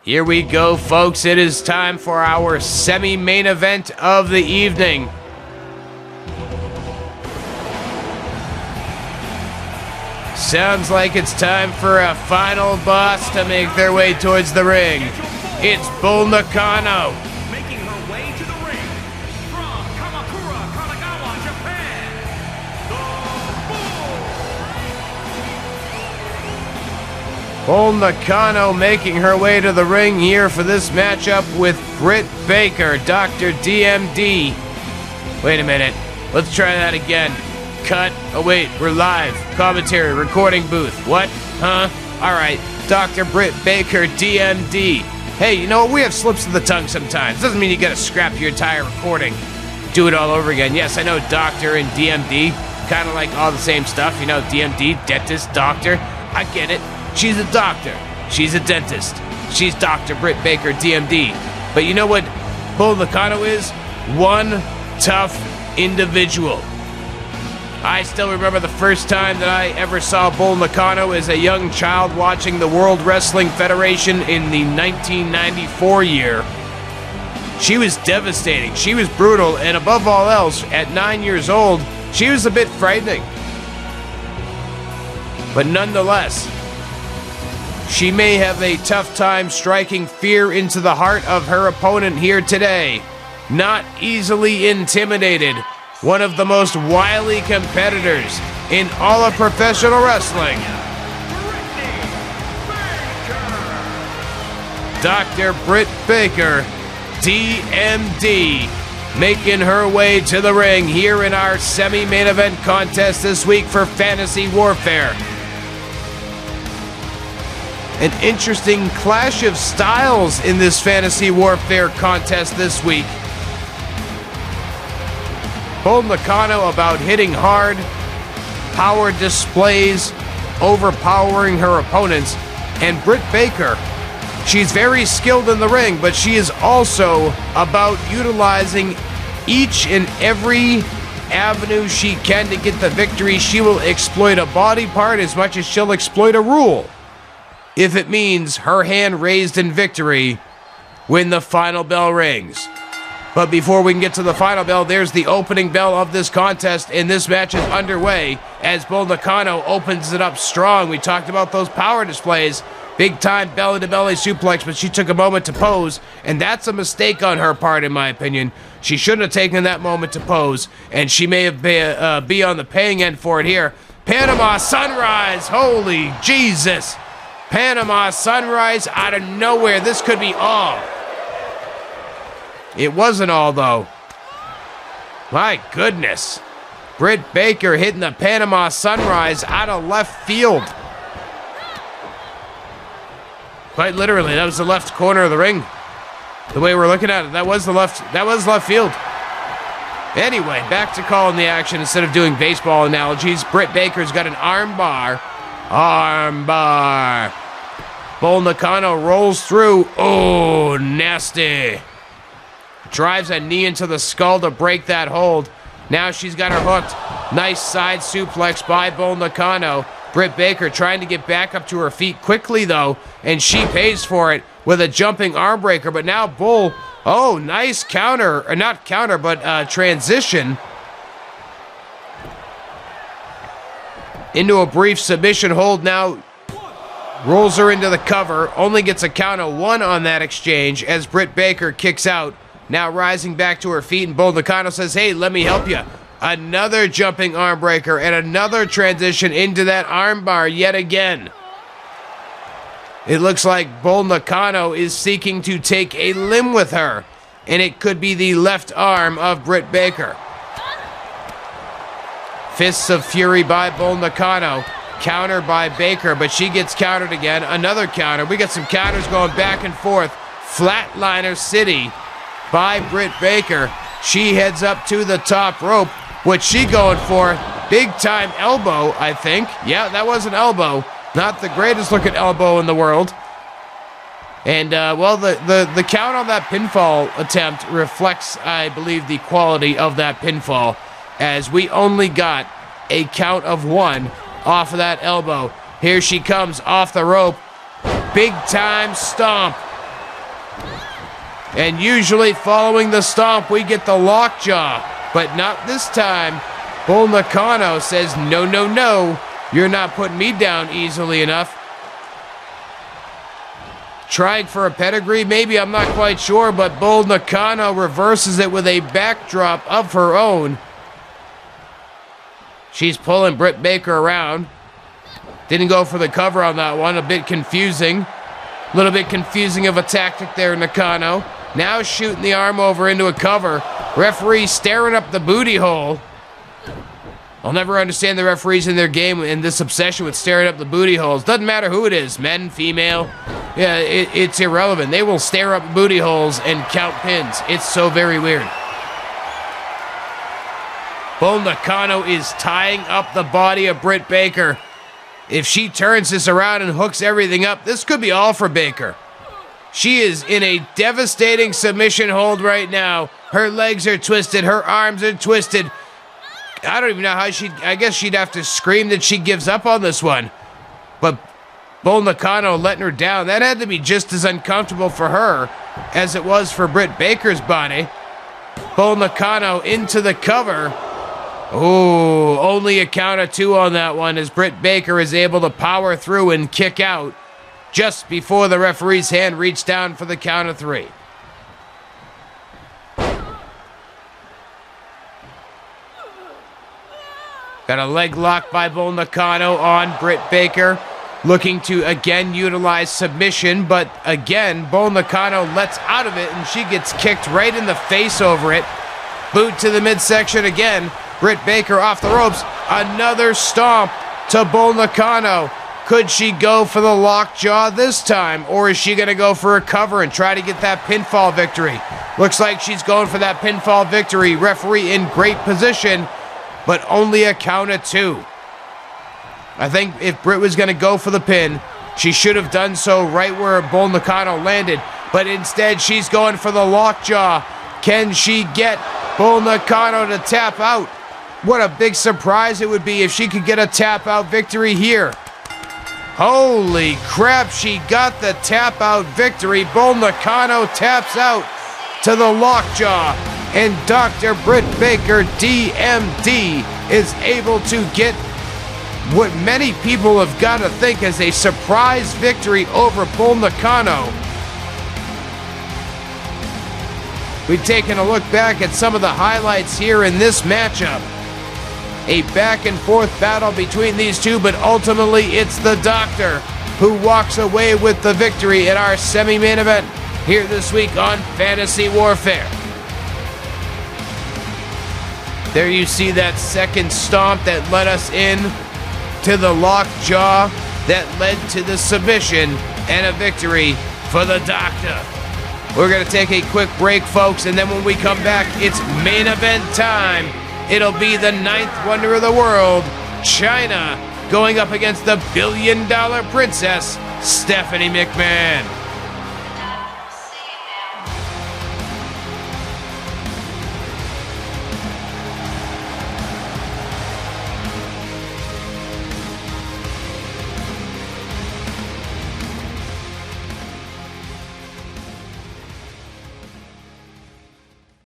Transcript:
Here we go, folks. It is time for our semi-main event of the evening. Sounds like it's time for a final boss to make their way towards the ring. It's Bull Nakano. Making her way to the ring from Kamakura, Kanagawa, Japan, the Bull Nakano making her way to the ring here for this matchup with Britt Baker, Dr. DMD. Wait a minute. Let's try that again. Cut. Oh, wait. We're live. Commentary. Recording booth. What? Huh? Alright. Dr. Britt Baker, DMD. Hey, you know what? We have slips of the tongue sometimes. Doesn't mean you gotta scrap your entire recording. Do it all over again. Yes, I know Doctor and DMD. Kind of like all the same stuff. You know, DMD, dentist, doctor. I get it. She's a doctor. She's a dentist. She's Dr. Britt Baker, DMD. But you know what Bull Nakano is? One tough individual. I still remember the first time that I ever saw Bull Nakano as a young child watching the World Wrestling Federation in the 1994 year. She was devastating. She was brutal, and above all else, at 9 years old, she was a bit frightening. But nonetheless, she may have a tough time striking fear into the heart of her opponent here today. Not easily intimidated. One of the most wily competitors in all of professional wrestling. Dr. Britt Baker, DMD, making her way to the ring here in our semi-main event contest this week for Fantasy Warfare. An interesting clash of styles in this Fantasy Warfare contest this week. Bull Nakano about hitting hard, power displays, overpowering her opponents, and Britt Baker, she's very skilled in the ring, but she is also about utilizing each and every avenue she can to get the victory. She will exploit a body part as much as she'll exploit a rule, if it means her hand raised in victory when the final bell rings. But before we can get to the final bell, there's the opening bell of this contest, and this match is underway as Bull Nakano opens it up strong. We talked about those power displays, big time belly-to-belly suplex, but she took a moment to pose, and that's a mistake on her part, in my opinion. She shouldn't have taken that moment to pose, and she may have be on the paying end for it here. Panama Sunrise, holy Jesus! Panama Sunrise out of nowhere. This could be all. It wasn't all, though. My goodness. Britt Baker hitting the Panama Sunrise out of left field. Quite literally, that was the left corner of the ring. The way we're looking at it, that was left field. Anyway, back to calling the action instead of doing baseball analogies. Britt Baker's got an arm bar. Arm bar. Bull Nakano rolls through. Oh, nasty. Drives a knee into the skull to break that hold. Now she's got her hooked. Nice side suplex by Bull Nakano. Britt Baker trying to get back up to her feet quickly, though, and she pays for it with a jumping arm breaker. But now Bull, oh, nice counter, or not counter, but transition into a brief submission hold. Now rolls her into the cover, only gets a count of 1 on that exchange as Britt Baker kicks out. Now rising back to her feet, and Bull Nakano says, hey, let me help you. Another jumping arm breaker and another transition into that arm bar yet again. It looks like Bull Nakano is seeking to take a limb with her, and it could be the left arm of Britt Baker. Fists of Fury by Bull Nakano. Counter by Baker, but she gets countered again. Another counter. We got some counters going back and forth. Flatliner City by Britt Baker. She heads up to the top rope. What's she going for? Big time elbow, I think. Yeah, that was an elbow. Not the greatest looking elbow in the world. And, well, the count on that pinfall attempt reflects, I believe, the quality of that pinfall, as we only got a count of 1 off of that elbow. Here she comes off the rope. Big time stomp And usually following the stomp, we get the lockjaw. But not this time. Bull Nakano says, no, no, no. You're not putting me down easily enough. Trying for a pedigree, maybe, I'm not quite sure, but Bull Nakano reverses it with a backdrop of her own. She's pulling Britt Baker around. Didn't go for the cover on that one, a bit confusing. A little bit confusing of a tactic there, Nakano. Now shooting the arm over into a cover. Referee staring up the booty hole. I'll never understand the referees in their game and this obsession with staring up the booty holes. Doesn't matter who it is, men, female. Yeah, it's irrelevant. They will stare up booty holes and count pins. It's so very weird. Bull Nakano is tying up the body of Britt Baker. If she turns this around and hooks everything up, this could be all for Baker. She is in a devastating submission hold right now. Her legs are twisted. Her arms are twisted. I don't even know how I guess she'd have to scream that she gives up on this one. But Bull Nakano letting her down, that had to be just as uncomfortable for her as it was for Britt Baker's body. Bull Nakano into the cover. Ooh, only a count of 2 on that one as Britt Baker is able to power through and kick out just before the referee's hand reached down for the count of 3. Got a leg lock by Bull Nakano on Britt Baker. Looking to again utilize submission, but again, Bull Nakano lets out of it and she gets kicked right in the face over it. Boot to the midsection again. Britt Baker off the ropes. Another stomp to Bull Nakano. Could she go for the lockjaw this time, or is she going to go for a cover and try to get that pinfall victory? Looks like she's going for that pinfall victory. Referee in great position, but only a count of 2. I think if Britt was going to go for the pin, she should have done so right where Bull Nakano landed, but instead she's going for the lockjaw. Can she get Bull Nakano to tap out? What a big surprise it would be if she could get a tap out victory here. Holy crap, she got the tap out victory. Bull Nakano taps out to the lockjaw, and Dr. Britt Baker, DMD, is able to get what many people have got to think is a surprise victory over Bull Nakano. We've taken a look back at some of the highlights here in this matchup. A back and forth battle between these two, but ultimately it's the Doctor who walks away with the victory at our semi-main event here this week on Fantasy Warfare. There you see that second stomp that led us in to the lockjaw that led to the submission and a victory for the Doctor. We're going to take a quick break, folks, and then when we come back, it's main event time. It'll be the 9th wonder of the world, China, going up against the billion-dollar princess, Stephanie McMahon.